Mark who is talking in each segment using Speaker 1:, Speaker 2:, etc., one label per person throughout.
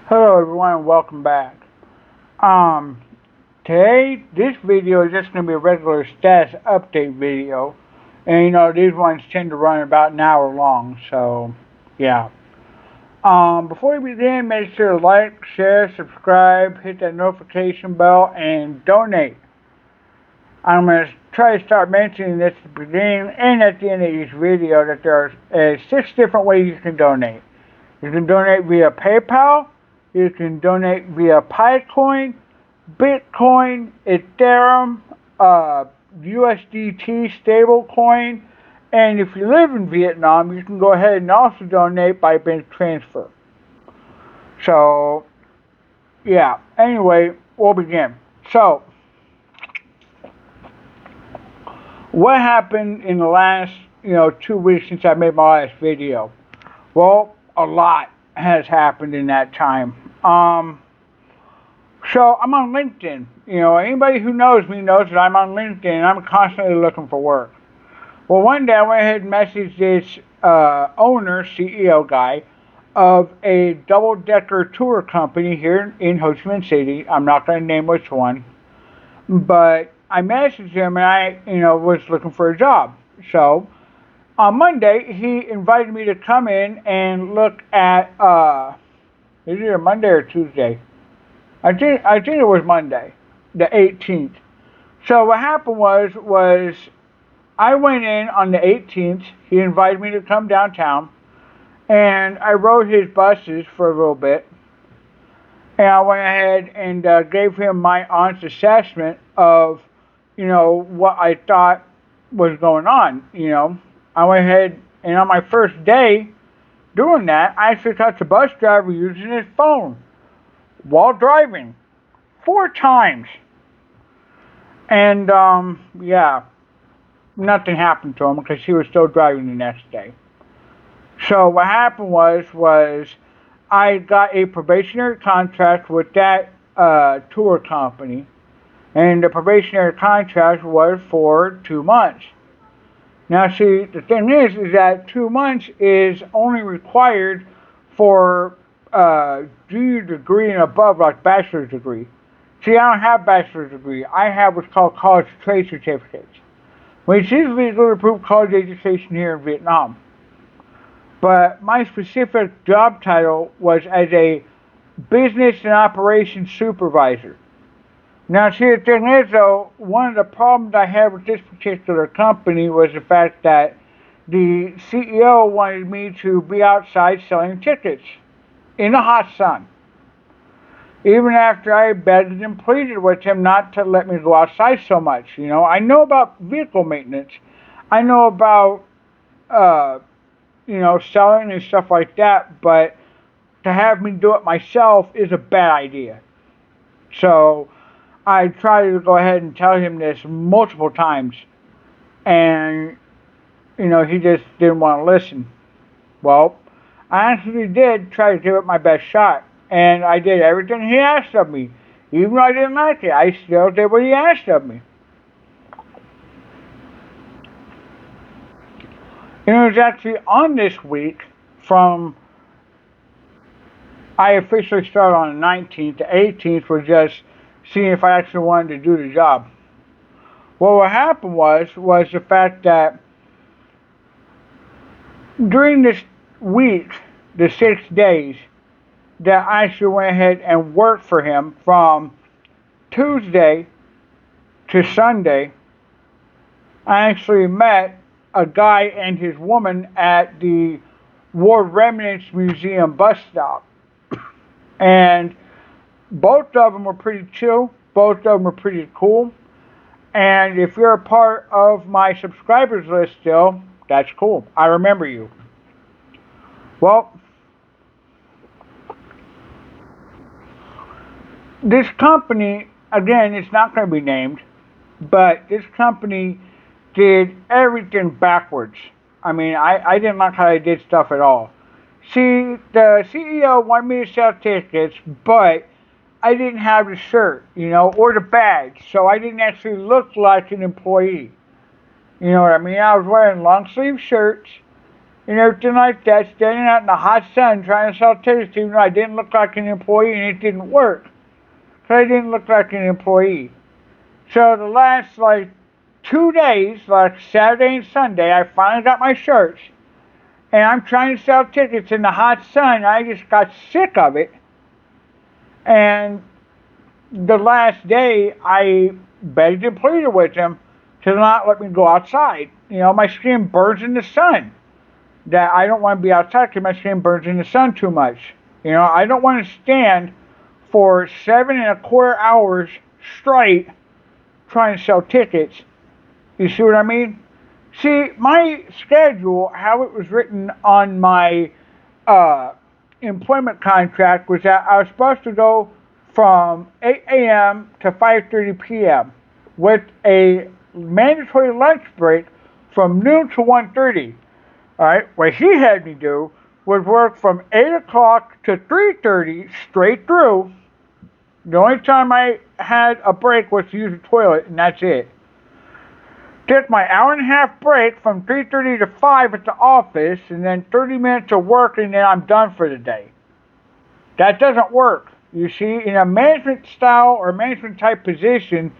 Speaker 1: Hello everyone and welcome back. Um, Today this video is just going to be a regular status update video. And these ones tend to run about an hour long, so yeah. Before we begin, make sure to like, share, subscribe, hit that notification bell, and donate. I'm going to try to start mentioning this at the beginning and at the end of each video that there are 6 different ways you can donate. You can donate via PayPal, you can donate via Picoin, Bitcoin, Ethereum, USDT stablecoin, and if you live in Vietnam, you can go ahead and also donate by bank transfer. So, yeah. Anyway, we'll begin. So, what happened in the last, 2 weeks since I made my last video? Well, a lot has happened in that time. So I'm on LinkedIn. Anybody who knows me knows that I'm on LinkedIn and I'm constantly looking for work. Well, one day I went ahead and messaged this owner, CEO guy, of a double-decker tour company here in Ho Chi Minh City. I'm not going to name which one, but I messaged him and I, was looking for a job. So on Monday, he invited me to come in and look at, is it Monday or Tuesday? I think it was Monday, the 18th. So what happened was I went in on the 18th. He invited me to come downtown, and I rode his buses for a little bit. And I went ahead and gave him my honest assessment of, what I thought was going on. I went ahead and on my first day doing that, I actually caught the bus driver using his phone while driving 4 times. And, yeah, nothing happened to him because he was still driving the next day. So what happened was I got a probationary contract with that tour company. And the probationary contract was for 2 months. Now, see, the thing is that 2 months is only required for junior degree and above, like bachelor's degree. See, I don't have bachelor's degree. I have what's called college trade certificates, which is legally approved college education here in Vietnam. But my specific job title was as a business and operations supervisor. Now, see, the thing is, though, one of the problems I had with this particular company was the fact that the CEO wanted me to be outside selling tickets in the hot sun. Even after I begged and pleaded with him not to let me go outside so much. I know about vehicle maintenance. I know about, selling and stuff like that, but to have me do it myself is a bad idea. So I tried to go ahead and tell him this multiple times, and, he just didn't want to listen. Well, I actually did try to give it my best shot, and I did everything he asked of me. Even though I didn't like it, I still did what he asked of me. It was actually on this week from, I officially started on the 19th. The 18th was just seeing if I actually wanted to do the job. Well, what happened was the fact that during this week, the 6 days, that I actually went ahead and worked for him from Tuesday to Sunday, I actually met a guy and his woman at the War Remnants Museum bus stop. And both of them were pretty chill. Both of them were pretty cool. And if you're a part of my subscribers list still, that's cool. I remember you. Well, this company, again, it's not going to be named, but this company did everything backwards. I mean, I didn't like how they did stuff at all. See, the CEO wanted me to sell tickets, but I didn't have the shirt, or the badge, so I didn't actually look like an employee. You know what I mean? I was wearing long sleeve shirts, and everything like that, standing out in the hot sun trying to sell tickets even though I didn't look like an employee and it didn't work. Because I didn't look like an employee. So the last, 2 days, like Saturday and Sunday, I finally got my shirts. And I'm trying to sell tickets in the hot sun. I just got sick of it. And the last day, I begged and pleaded with them to not let me go outside. My skin burns in the sun. That I don't want to be outside because my skin burns in the sun too much. I don't want to stand for 7.25 hours straight trying to sell tickets. You see what I mean? See, my schedule, how it was written on my employment contract, was that I was supposed to go from 8 a.m. to 5:30 p.m. with a mandatory lunch break from noon to 1:30. All right, what he had me do was work from 8 o'clock to 3:30 straight through. The only time I had a break was to use the toilet, and that's it. Took my hour-and-a-half break from 3:30 to 5 at the office, and then 30 minutes of work, and then I'm done for the day. That doesn't work. You see, in a management style or management type position,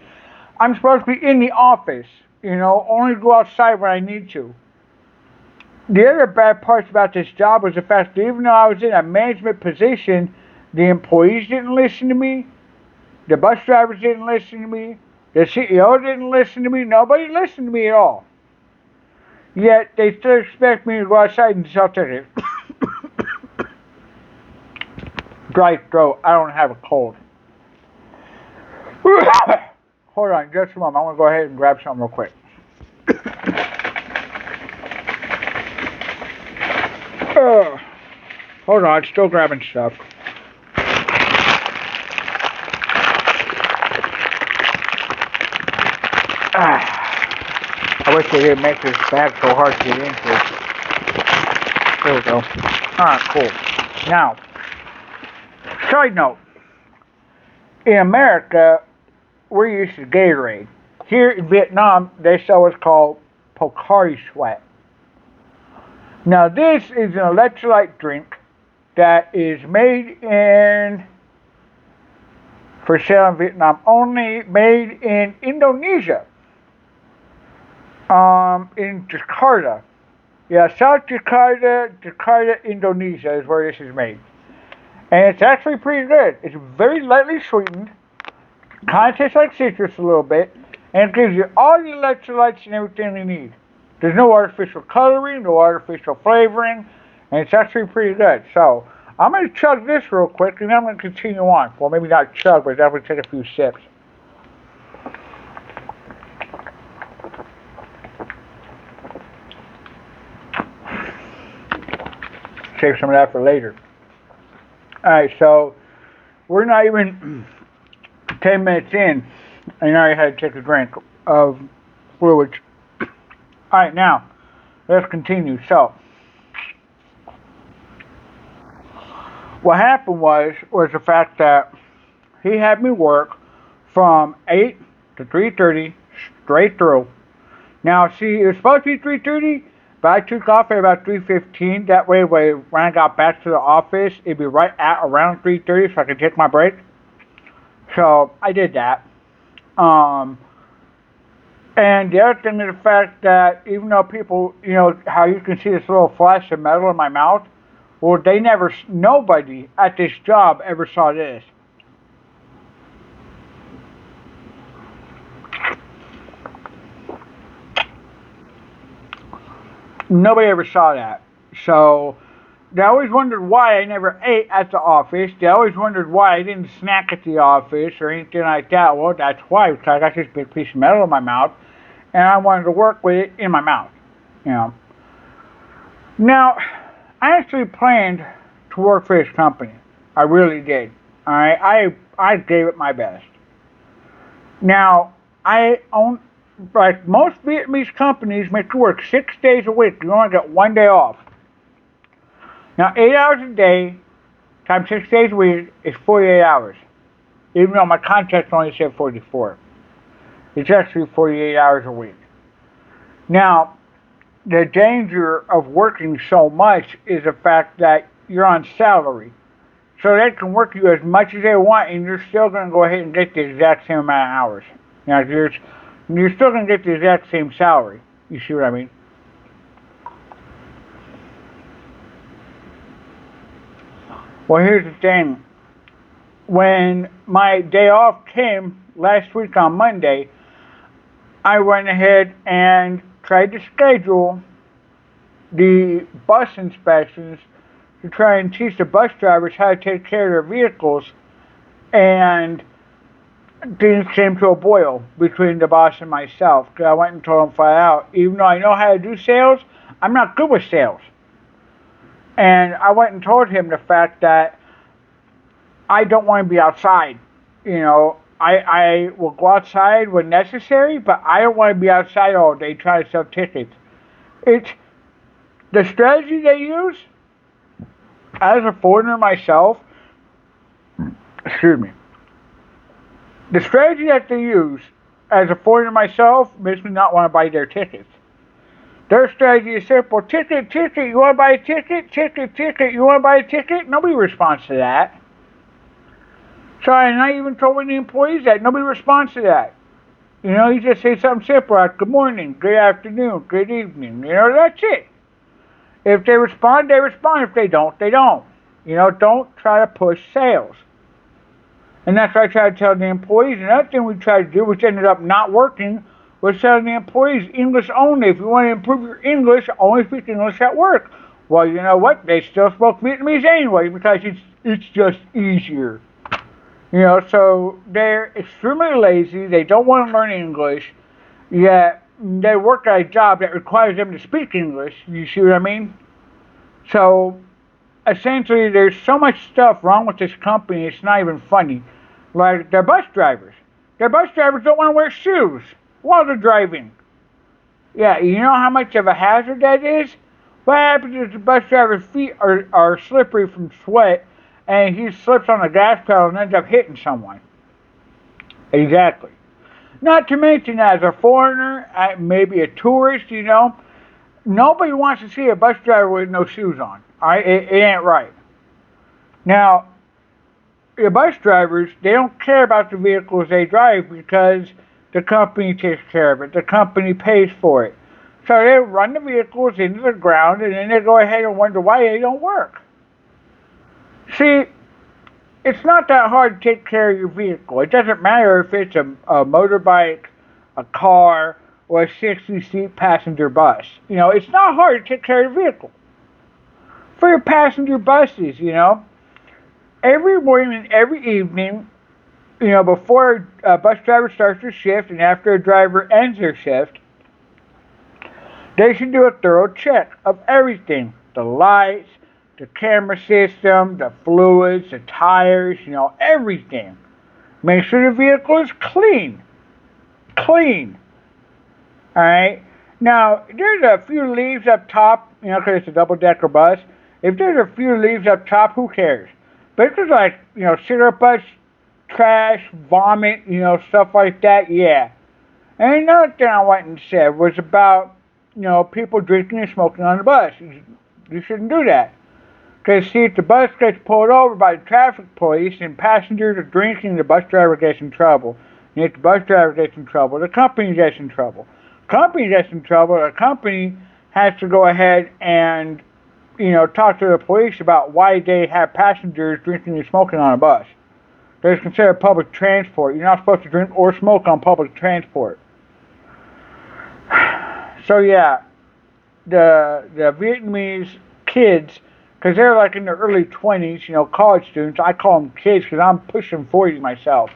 Speaker 1: I'm supposed to be in the office, only go outside when I need to. The other bad parts about this job was the fact that even though I was in a management position, the employees didn't listen to me, the bus drivers didn't listen to me, the CEO didn't listen to me, nobody listened to me at all. Yet they still expect me to go outside and sell tickets. Dry throat, I don't have a cold. Hold on just a moment, I'm going to go ahead and grab something real quick. Hold on, still grabbing stuff. I wish they didn't make this bag so hard to get into. There we go. Alright, cool. Now, side note. In America, we're used to Gatorade. Here in Vietnam, they sell what's called Pocari Sweat. Now, this is an electrolyte drink that is made for sale in Vietnam only, made in Indonesia. In Jakarta. Yeah, South Jakarta, Indonesia is where this is made. And it's actually pretty good. It's very lightly sweetened. Kind of tastes like citrus a little bit. And it gives you all the electrolytes and everything you need. There's no artificial coloring, no artificial flavoring. And it's actually pretty good. So, I'm going to chug this real quick and then I'm going to continue on. Well, maybe not chug, but definitely take a few sips. Save some of that for later. Alright, so we're not even 10 minutes in, and I already had to take a drink of fluids. Alright, now, let's continue. So, what happened was the fact that he had me work from 8 to 3:30 straight through. Now, see, it was supposed to be 3:30, but I took off at about 3:15. That way, when I got back to the office, it'd be right at around 3:30 so I could take my break. So, I did that. And the other thing is the fact that even though people, how you can see this little flash of metal in my mouth, well, nobody at this job ever saw this. Nobody ever saw that. So, they always wondered why I never ate at the office. They always wondered why I didn't snack at the office or anything like that. Well, that's why, because I got this big piece of metal in my mouth, and I wanted to work with it in my mouth, Now, I actually planned to work for this company. I really did. Alright, I gave it my best. Now, like most Vietnamese companies, make you work 6 days a week. You only get 1 day off. Now, 8 hours a day times 6 days a week is 48 hours. Even though my contract only said 44. It's actually 48 hours a week. Now, the danger of working so much is the fact that you're on salary. So they can work you as much as they want, and you're still going to go ahead and get the exact same amount of hours. Now, you're still going to get the exact same salary. You see what I mean? Well, here's the thing. When my day off came last week on Monday, I went ahead and tried to schedule the bus inspections to try and teach the bus drivers how to take care of their vehicles, and things came to a boil between the boss and myself. Cause I went and told him flat out, even though I know how to do sales, I'm not good with sales. And I went and told him the fact that I don't want to be outside. I will go outside when necessary, but I don't want to be outside all day trying to sell tickets. It's the strategy they use as a foreigner myself. Excuse me. The strategy that they use as a foreigner myself makes me not want to buy their tickets. Their strategy is simple. Ticket, ticket, you want to buy a ticket? Ticket, ticket, you want to buy a ticket? Nobody responds to that. So I'm not even told the employees that. Nobody responds to that. You just say something simple like good morning, good afternoon, good evening. That's it. If they respond, they respond. If they don't, they don't. Don't try to push sales. And that's what I try to tell the employees. Another thing we tried to do, which ended up not working, was telling the employees English only. If you want to improve your English, only speak English at work. Well, you know what? They still spoke Vietnamese anyway because it's just easier. So they're extremely lazy. They don't want to learn English, yet they work at a job that requires them to speak English. You see what I mean? So essentially, there's so much stuff wrong with this company, it's not even funny. Like their bus drivers. Their bus drivers don't want to wear shoes while they're driving. Yeah, you know how much of a hazard that is? What happens if the bus driver's feet are slippery from sweat and he slips on the gas pedal and ends up hitting someone? Exactly. Not to mention, as a foreigner, maybe a tourist, nobody wants to see a bus driver with no shoes on. Alright, it ain't right. Now, the bus drivers, they don't care about the vehicles they drive because the company takes care of it. The company pays for it. So they run the vehicles into the ground and then they go ahead and wonder why they don't work. See, it's not that hard to take care of your vehicle. It doesn't matter if it's a motorbike, a car, or a 60-seat passenger bus. It's not hard to take care of your vehicle. For your passenger buses, every morning and every evening, before a bus driver starts their shift and after a driver ends their shift, they should do a thorough check of everything. The lights, the camera system, the fluids, the tires, everything. Make sure the vehicle is clean. Clean. Alright? Now, there's a few leaves up top, because it's a double-decker bus. If there's a few leaves up top, who cares? But if there's like, cigarette butts, trash, vomit, stuff like that, yeah. And another thing I went and said was about, people drinking and smoking on the bus. You shouldn't do that. Because, see, if the bus gets pulled over by the traffic police and passengers are drinking, the bus driver gets in trouble. And if the bus driver gets in trouble, the company gets in trouble. Company gets in trouble, the company has to go ahead and, talk to the police about why they have passengers drinking and smoking on a bus. It's considered public transport. You're not supposed to drink or smoke on public transport. So yeah, the Vietnamese kids, because they're like in their early 20s, college students. I call them kids because I'm pushing 40 myself.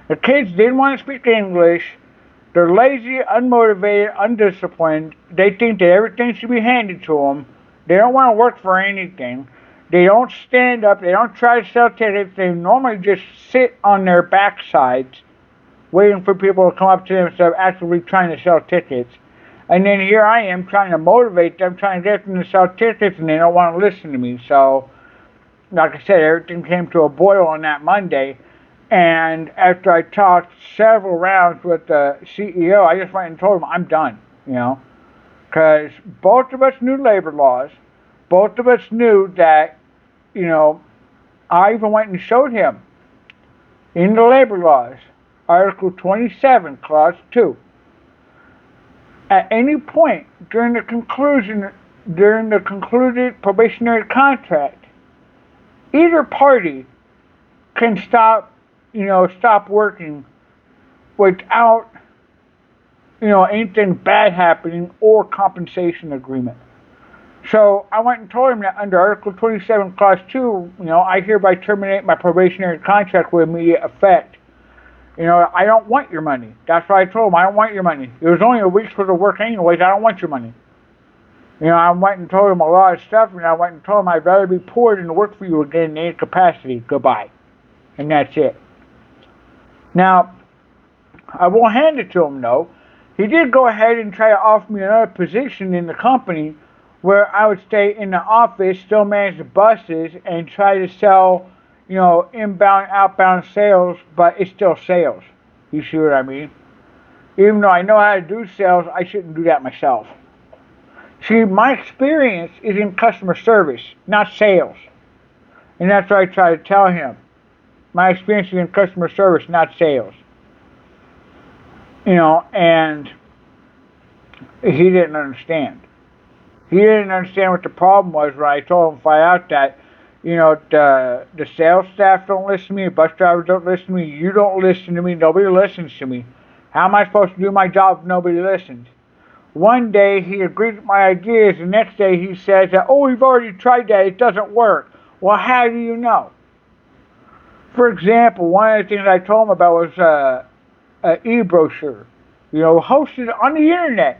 Speaker 1: The kids didn't want to speak English. They're lazy, unmotivated, undisciplined. They think that everything should be handed to them. They don't want to work for anything. They don't stand up. They don't try to sell tickets. They normally just sit on their backsides waiting for people to come up to them instead of actively trying to sell tickets. And then here I am trying to motivate them, trying to get them to sell tickets, and they don't want to listen to me. So, like I said, everything came to a boil on that Monday. And after I talked several rounds with the CEO, I just went and told him I'm done, Because Because both of us knew labor laws. Both of us knew that, you know, I even went and showed him in the labor laws, Article 27, Clause 2. At any point during the concluded probationary contract, either party can stop working without, anything bad happening or compensation agreement. So I went and told him that under Article 27, Clause 2, I hereby terminate my probationary contract with immediate effect. I don't want your money. That's what I told him. I don't want your money. It was only a week's worth of work anyways. I don't want your money. I went and told him a lot of stuff, and I went and told him I'd rather be poor than to work for you again in any capacity. Goodbye. And that's it. Now, I won't hand it to him, though. He did go ahead and try to offer me another position in the company where I would stay in the office, still manage the buses, and try to sell, inbound, outbound sales, but it's still sales. You see what I mean? Even though I know how to do sales, I shouldn't do that myself. See, my experience is in customer service, not sales. And that's what I try to tell him. My experience is in customer service, not sales. And he didn't understand. He didn't understand what the problem was when I told him flat out that, the sales staff don't listen to me, the bus drivers don't listen to me, you don't listen to me, nobody listens to me. How am I supposed to do my job if nobody listens? One day he agreed with my ideas, the next day he says that, oh, we've already tried that, it doesn't work. Well, how do you know? For example, one of the things I told him about was an e-brochure, hosted on the internet.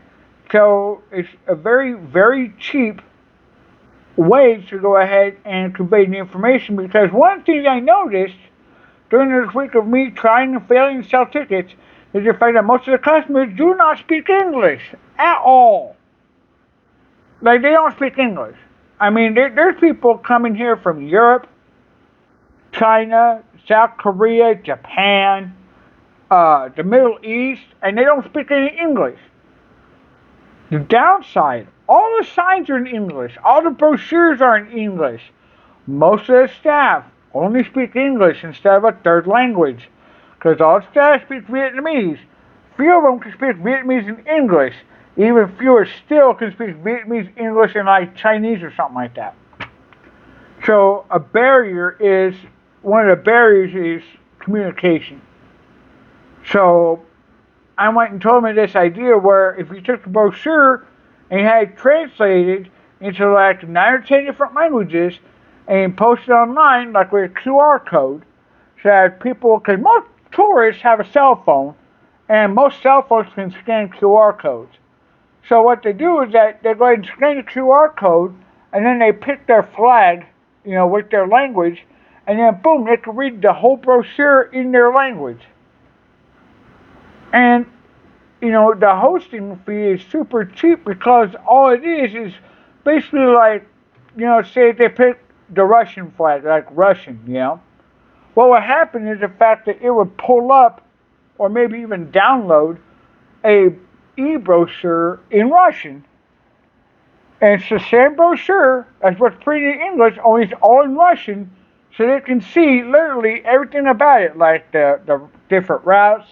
Speaker 1: So it's a very, very cheap way to go ahead and convey the information, because one thing I noticed during this week of me trying and failing to sell tickets is the fact that most of the customers do not speak English at all. Like, they don't speak English. I mean, there's people coming here from Europe, China, South Korea, Japan, the Middle East, and they don't speak any English. The downside, all the signs are in English. All the brochures are in English. Most of the staff only speak English instead of a third language. Because all the staff speak Vietnamese. Few of them can speak Vietnamese and English. Even fewer still can speak Vietnamese, English, and like Chinese or something like that. So one of the barriers is communication. So I went and told him this idea where if you took the brochure and you had it translated into like 9 or 10 different languages and posted online like with a QR code, so that people, because most tourists have a cell phone and most cell phones can scan QR codes. So what they do is that they go ahead and scan the QR code and then they pick their flag, with their language, and then boom, they can read the whole brochure in their language. And, the hosting fee is super cheap because all it is basically like, say they pick the Russian flag, like Russian, What would happen is the fact that it would pull up or maybe even download a e-brochure in Russian. And it's the same brochure as what's printed in English, only it's all in Russian, so they can see literally everything about it, like the different routes,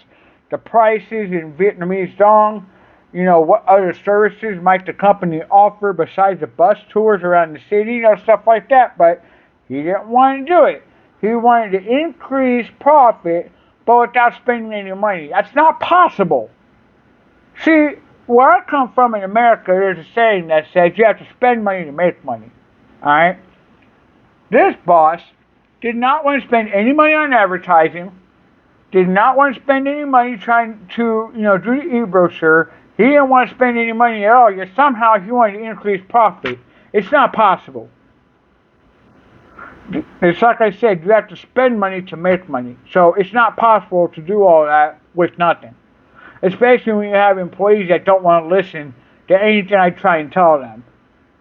Speaker 1: the prices in Vietnamese dong, what other services might the company offer besides the bus tours around the city, stuff like that. But he didn't want to do it. He wanted to increase profit, but without spending any money. That's not possible. See, where I come from in America, there's a saying that says you have to spend money to make money. Alright? This boss did not want to spend any money on advertising, did not want to spend any money trying to, do the e-brochure. He didn't want to spend any money at all, yet somehow he wanted to increase profit. It's not possible. It's like I said, you have to spend money to make money. So it's not possible to do all that with nothing. Especially when you have employees that don't want to listen to anything I try and tell them.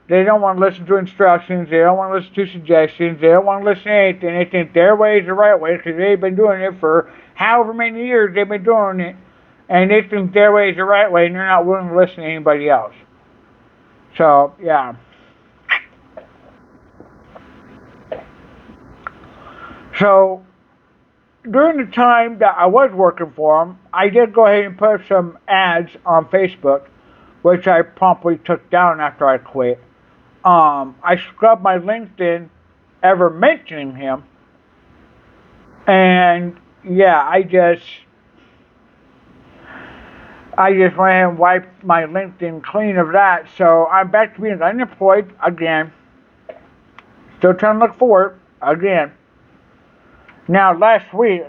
Speaker 1: They don't want to listen to instructions. They don't want to listen to suggestions. They don't want to listen to anything. They think their way is the right way because they've been doing it for however many years they've been doing it. And they think their way is the right way and they're not willing to listen to anybody else. So, yeah. So, during the time that I was working for them, I did go ahead and put some ads on Facebook, which I promptly took down after I quit. I scrubbed my LinkedIn ever mentioning him, and yeah, I just went ahead and wiped my LinkedIn clean of that. So I'm back to being unemployed again. Still trying to look for work again. Now, last week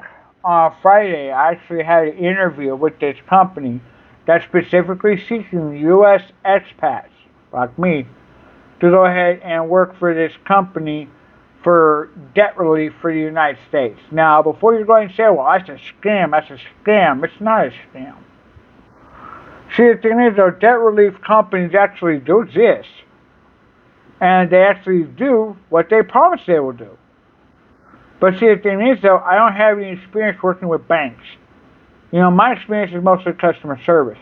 Speaker 1: on Friday, I actually had an interview with this company that's specifically seeking U.S. expats like me to go ahead and work for this company for debt relief for the United States. Now, before you go and say, well, that's a scam, it's not a scam. See, the thing is, though, debt relief companies actually do exist, and they actually do what they promise they will do. But see, the thing is, though, I don't have any experience working with banks. My experience is mostly customer service.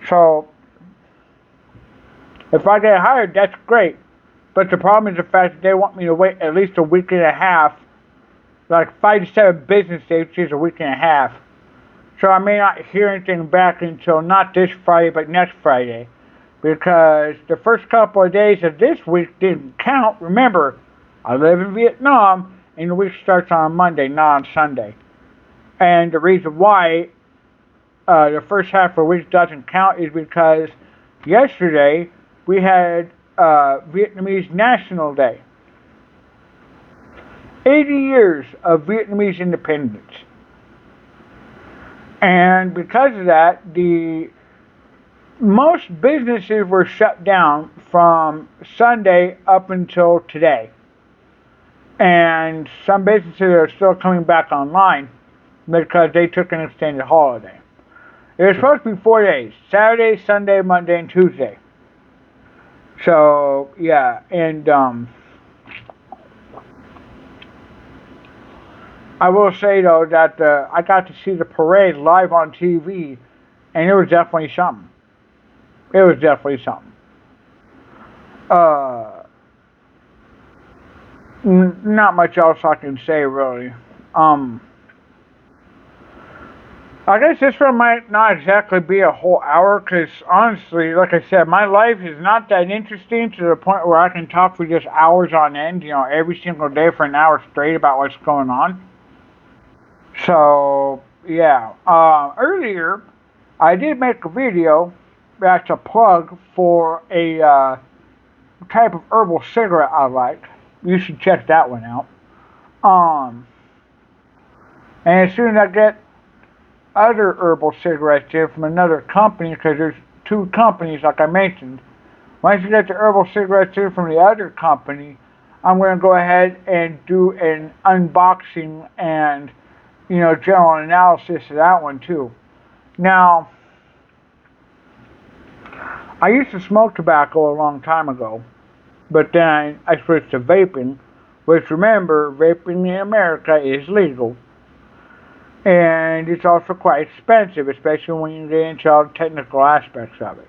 Speaker 1: So, if I get hired, that's great. But the problem is the fact that they want me to wait at least a week and a half, like 5 to 7 business days, which is a week and a half. So I may not hear anything back until not this Friday, but next Friday. Because the first couple of days of this week didn't count. Remember, I live in Vietnam, and the week starts on Monday, not on Sunday. And the reason why the first half of the week doesn't count is because yesterday we had Vietnamese National Day. 80 years of Vietnamese independence. And because of that, most businesses were shut down from Sunday up until today. And some businesses are still coming back online because they took an extended holiday. It was supposed to be 4 days: Saturday, Sunday, Monday, and Tuesday. So, yeah, and I will say, though, that I got to see the parade live on TV, and it was definitely something. It was definitely something. Uh, Not much else I can say, really. Um, I guess this one might not exactly be a whole hour, because honestly, like I said, my life is not that interesting to the point where I can talk for just hours on end, every single day for an hour straight about what's going on. So, yeah. Earlier, I did make a video that's a plug for a type of herbal cigarette I like. You should check that one out. Um, and as soon as I get other herbal cigarettes in from another company, because there's two companies, like I mentioned, once you get the herbal cigarettes in from the other company, I'm going to go ahead and do an unboxing and general analysis of that one too. Now, I used to smoke tobacco a long time ago, but then I switched to vaping, which, remember, vaping in America is legal, and it's also quite expensive, especially when you get into all the technical aspects of it.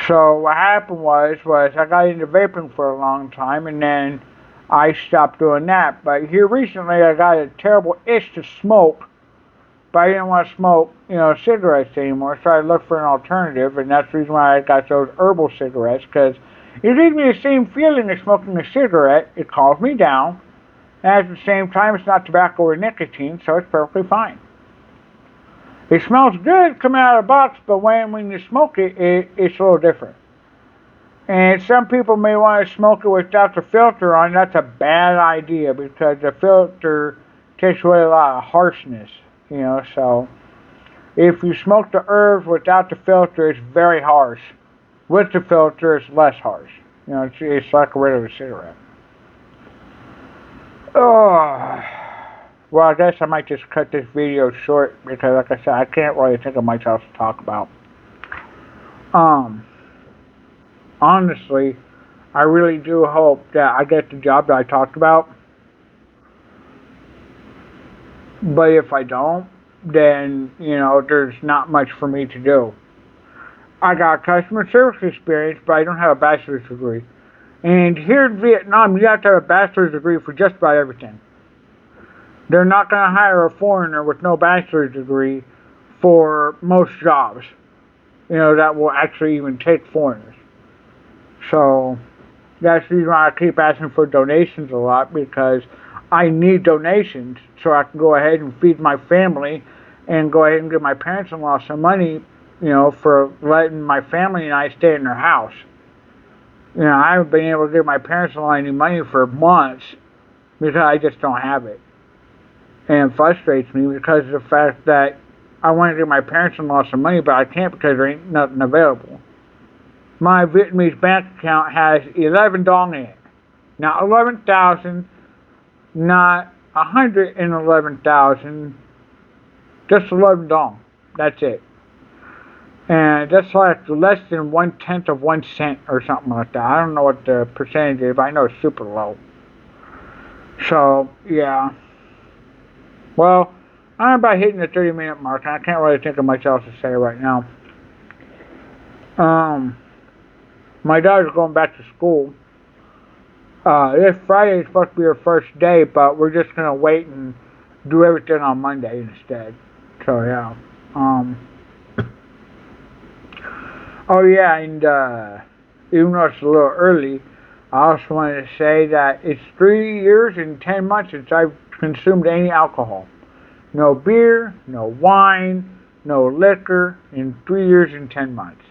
Speaker 1: So what happened was I got into vaping for a long time, and then I stopped doing that. But here recently, I got a terrible itch to smoke, but I didn't want to smoke, cigarettes anymore, so I looked for an alternative, and that's the reason why I got those herbal cigarettes, because it gives me the same feeling as smoking a cigarette. It calms me down, and at the same time, it's not tobacco or nicotine, so it's perfectly fine. It smells good coming out of the box, but when you smoke it's a little different. And some people may want to smoke it without the filter on. That's a bad idea, because the filter takes away a lot of harshness, so if you smoke the herbs without the filter, it's very harsh. With the filter, it's less harsh. It's like a regular cigarette. Oh, well, I guess I might just cut this video short because, like I said, I can't really think of much else to talk about. Um, Honestly, I really do hope that I get the job that I talked about. But if I don't, then, there's not much for me to do. I got customer service experience, but I don't have a bachelor's degree. And here in Vietnam, you have to have a bachelor's degree for just about everything. They're not going to hire a foreigner with no bachelor's degree for most jobs, that will actually even take foreigners. So that's the reason why I keep asking for donations a lot, because I need donations so I can go ahead and feed my family and go ahead and give my parents-in-law some money, for letting my family and I stay in their house. I haven't been able to give my parents-in-law any money for months because I just don't have it. And it frustrates me because of the fact that I want to give my parents-in-law some money, but I can't because there ain't nothing available. My Vietnamese bank account has 11 dong in it. Not 11,000, not 111,000, just 11 dong. That's it. And that's like less than 1/10 of 1 cent or something like that. I don't know what the percentage is, but I know it's super low. So, yeah. Well, I'm about hitting the 30-minute mark, and I can't really think of much else to say right now. My daughter's going back to school. This Friday is supposed to be her first day, but we're just going to wait and do everything on Monday instead. So, yeah. Oh, yeah, and even though it's a little early, I also wanted to say that it's 3 years and 10 months since I've consumed any alcohol. No beer, no wine, no liquor in 3 years and 10 months.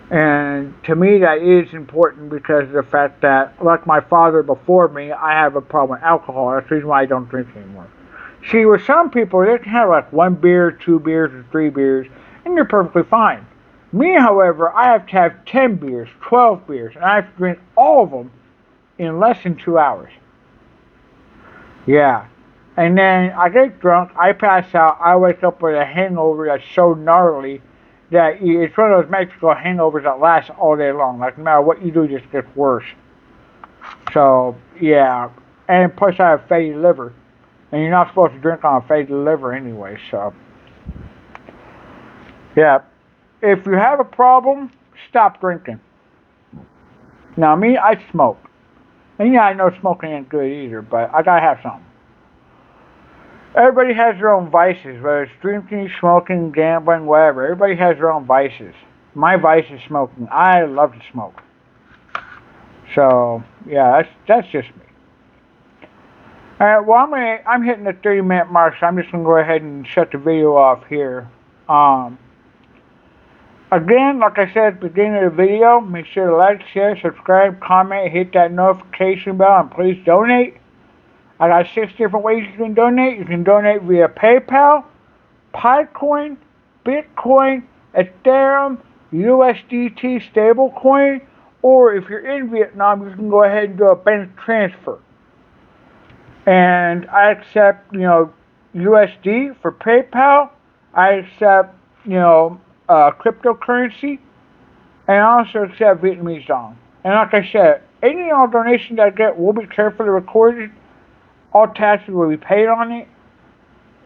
Speaker 1: And to me, that is important because of the fact that, like my father before me, I have a problem with alcohol. That's the reason why I don't drink anymore. See, with some people, they can have like 1 beer, 2 beers, or 3 beers, and they're perfectly fine. Me, however, I have to have 10 beers, 12 beers, and I have to drink all of them in less than 2 hours. Yeah. And then I get drunk, I pass out, I wake up with a hangover that's so gnarly that it's one of those Mexico hangovers that lasts all day long. Like, no matter what you do, it just gets worse. So, yeah. And plus, I have fatty liver. And you're not supposed to drink on a fatty liver anyway, so. Yeah. If you have a problem, stop drinking. Now, me, I smoke. And yeah, I know smoking ain't good either, but I gotta have something. Everybody has their own vices, whether it's drinking, smoking, gambling, whatever. Everybody has their own vices. My vice is smoking. I love to smoke. So, yeah, that's just me. Alright, well, I'm hitting the 30-minute mark, so I'm just going to go ahead and shut the video off here. Again, like I said at the beginning of the video, make sure to like, share, subscribe, comment, hit that notification bell, and please donate. I got 6 different ways you can donate. You can donate via PayPal, Picoin, Bitcoin, Ethereum, USDT stablecoin, or if you're in Vietnam, you can go ahead and do a bank transfer. And I accept, USD for PayPal. I accept, cryptocurrency, and I also accept Vietnamese dong. And like I said, any and all donations I get will be carefully recorded. All taxes will be paid on it.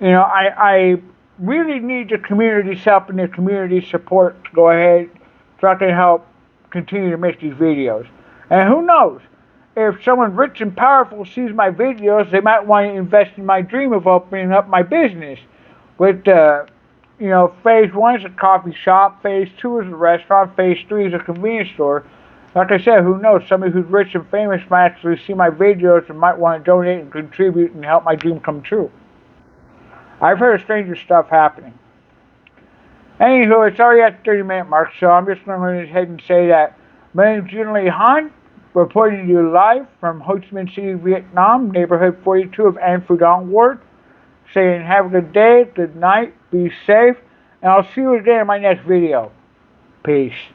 Speaker 1: I really need the community's help and the community support to go ahead so I can help continue to make these videos. And who knows, if someone rich and powerful sees my videos, they might want to invest in my dream of opening up my business. With, phase 1 is a coffee shop, phase 2 is a restaurant, phase 3 is a convenience store. Like I said, who knows, somebody who's rich and famous might actually see my videos and might want to donate and contribute and help my dream come true. I've heard of stranger stuff happening. Anywho, it's already at the 30-minute mark, so I'm just going to go ahead and say that my name is Jun Lee Han, reporting to you live from Ho Chi Minh City, Vietnam, neighborhood 42 of An Phu Dong Ward, saying have a good day, good night, be safe, and I'll see you again in my next video. Peace.